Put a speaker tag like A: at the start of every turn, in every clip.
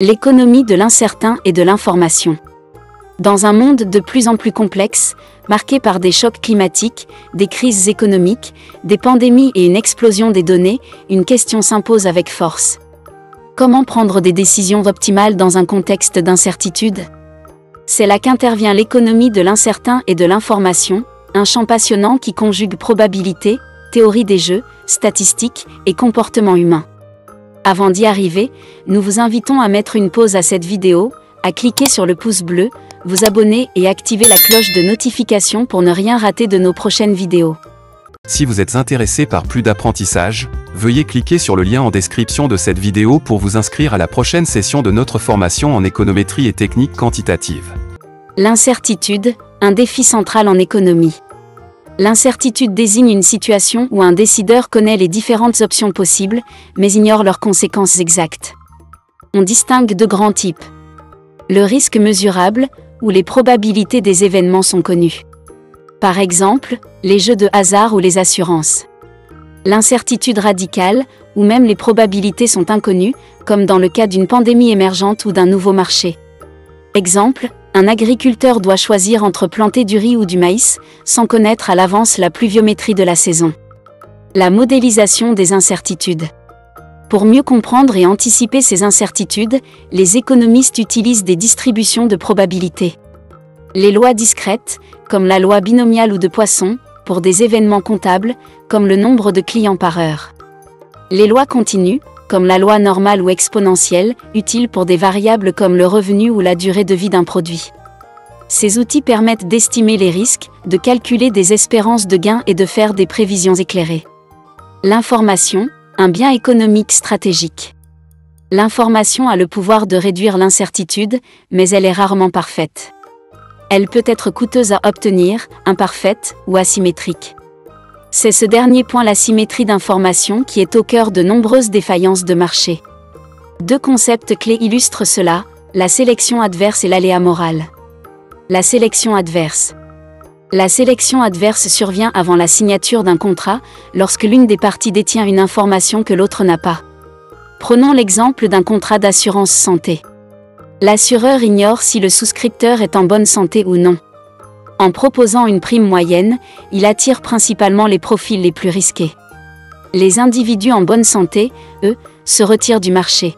A: L'économie de l'incertain et de l'information. Dans un monde de plus en plus complexe, marqué par des chocs climatiques, des crises économiques, des pandémies et une explosion des données, une question s'impose avec force. Comment prendre des décisions optimales dans un contexte d'incertitude ? C'est là qu'intervient l'économie de l'incertain et de l'information, un champ passionnant qui conjugue probabilité, théorie des jeux, statistiques et comportement humain. Avant d'y arriver, nous vous invitons à mettre une pause à cette vidéo, à cliquer sur le pouce bleu, vous abonner et activer la cloche de notification pour ne rien rater de nos prochaines vidéos.
B: Si vous êtes intéressé par plus d'apprentissage, veuillez cliquer sur le lien en description de cette vidéo pour vous inscrire à la prochaine session de notre formation en économétrie et techniques quantitatives.
A: L'incertitude, un défi central en économie. L'incertitude désigne une situation où un décideur connaît les différentes options possibles, mais ignore leurs conséquences exactes. On distingue deux grands types. Le risque mesurable, où les probabilités des événements sont connues. Par exemple, les jeux de hasard ou les assurances. L'incertitude radicale, où même les probabilités sont inconnues, comme dans le cas d'une pandémie émergente ou d'un nouveau marché. Exemple, un agriculteur doit choisir entre planter du riz ou du maïs, sans connaître à l'avance la pluviométrie de la saison. La modélisation des incertitudes. Pour mieux comprendre et anticiper ces incertitudes, les économistes utilisent des distributions de probabilités. Les lois discrètes, comme la loi binomiale ou de Poisson, pour des événements comptables, comme le nombre de clients par heure. Les lois continues, comme la loi normale ou exponentielle, utiles pour des variables comme le revenu ou la durée de vie d'un produit. Ces outils permettent d'estimer les risques, de calculer des espérances de gains et de faire des prévisions éclairées. L'information, un bien économique stratégique. L'information a le pouvoir de réduire l'incertitude, mais elle est rarement parfaite. Elle peut être coûteuse à obtenir, imparfaite ou asymétrique. C'est ce dernier point, l'asymétrie d'information, qui est au cœur de nombreuses défaillances de marché. Deux concepts clés illustrent cela, la sélection adverse et l'aléa moral. La sélection adverse. La sélection adverse survient avant la signature d'un contrat, lorsque l'une des parties détient une information que l'autre n'a pas. Prenons l'exemple d'un contrat d'assurance santé. L'assureur ignore si le souscripteur est en bonne santé ou non. En proposant une prime moyenne, il attire principalement les profils les plus risqués. Les individus en bonne santé, eux, se retirent du marché.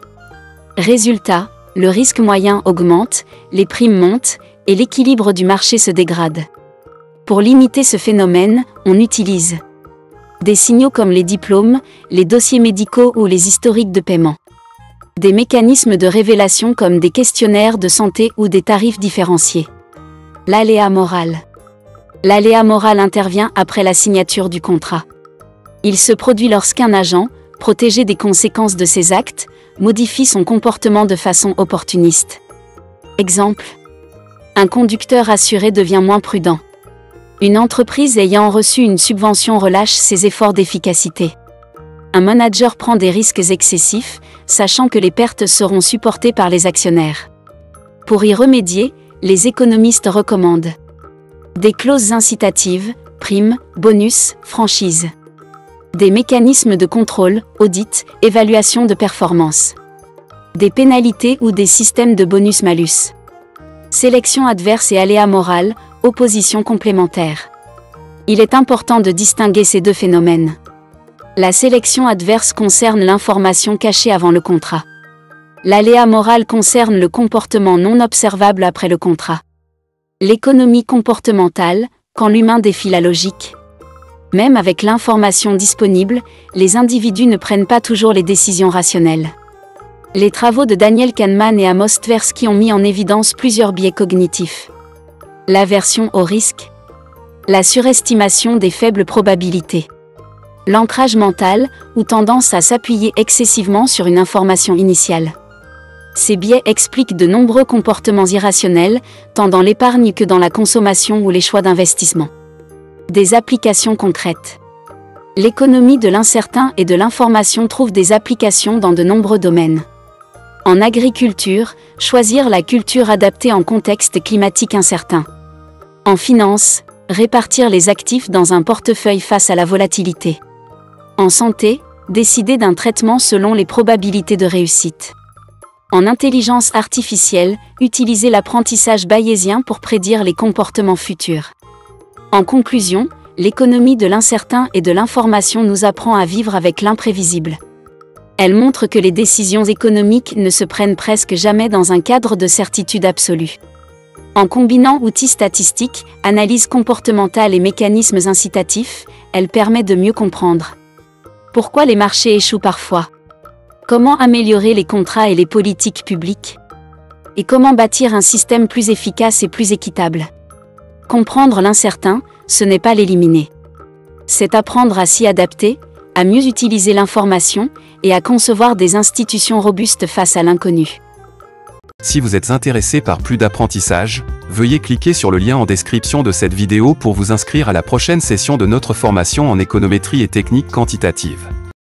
A: Résultat, le risque moyen augmente, les primes montent, et l'équilibre du marché se dégrade. Pour limiter ce phénomène, on utilise des signaux comme les diplômes, les dossiers médicaux ou les historiques de paiement. Des mécanismes de révélation comme des questionnaires de santé ou des tarifs différenciés. L'aléa moral. L'aléa moral intervient après la signature du contrat. Il se produit lorsqu'un agent, protégé des conséquences de ses actes, modifie son comportement de façon opportuniste. Exemple. Un conducteur assuré devient moins prudent. Une entreprise ayant reçu une subvention relâche ses efforts d'efficacité. Un manager prend des risques excessifs, sachant que les pertes seront supportées par les actionnaires. Pour y remédier, les économistes recommandent des clauses incitatives, primes, bonus, franchises. Des mécanismes de contrôle, audit, évaluation de performance. Des pénalités ou des systèmes de bonus-malus. Sélection adverse et aléa moral, opposition complémentaire. Il est important de distinguer ces deux phénomènes. La sélection adverse concerne l'information cachée avant le contrat. L'aléa moral concerne le comportement non observable après le contrat. L'économie comportementale, quand l'humain défie la logique. Même avec l'information disponible, les individus ne prennent pas toujours les décisions rationnelles. Les travaux de Daniel Kahneman et Amos Tversky ont mis en évidence plusieurs biais cognitifs. L'aversion au risque. La surestimation des faibles probabilités. L'ancrage mental, ou tendance à s'appuyer excessivement sur une information initiale. Ces biais expliquent de nombreux comportements irrationnels, tant dans l'épargne que dans la consommation ou les choix d'investissement. Des applications concrètes. L'économie de l'incertain et de l'information trouve des applications dans de nombreux domaines. En agriculture, choisir la culture adaptée en contexte climatique incertain. En finance, répartir les actifs dans un portefeuille face à la volatilité. En santé, décider d'un traitement selon les probabilités de réussite. En intelligence artificielle, utilisez l'apprentissage bayésien pour prédire les comportements futurs. En conclusion, l'économie de l'incertain et de l'information nous apprend à vivre avec l'imprévisible. Elle montre que les décisions économiques ne se prennent presque jamais dans un cadre de certitude absolue. En combinant outils statistiques, analyse comportementale et mécanismes incitatifs, elle permet de mieux comprendre pourquoi les marchés échouent parfois, comment améliorer les contrats et les politiques publiques, et comment bâtir un système plus efficace et plus équitable. Comprendre l'incertain, ce n'est pas l'éliminer. C'est apprendre à s'y adapter, à mieux utiliser l'information, et à concevoir des institutions robustes face à l'inconnu.
B: Si vous êtes intéressé par plus d'apprentissage, veuillez cliquer sur le lien en description de cette vidéo pour vous inscrire à la prochaine session de notre formation en économétrie et technique quantitative.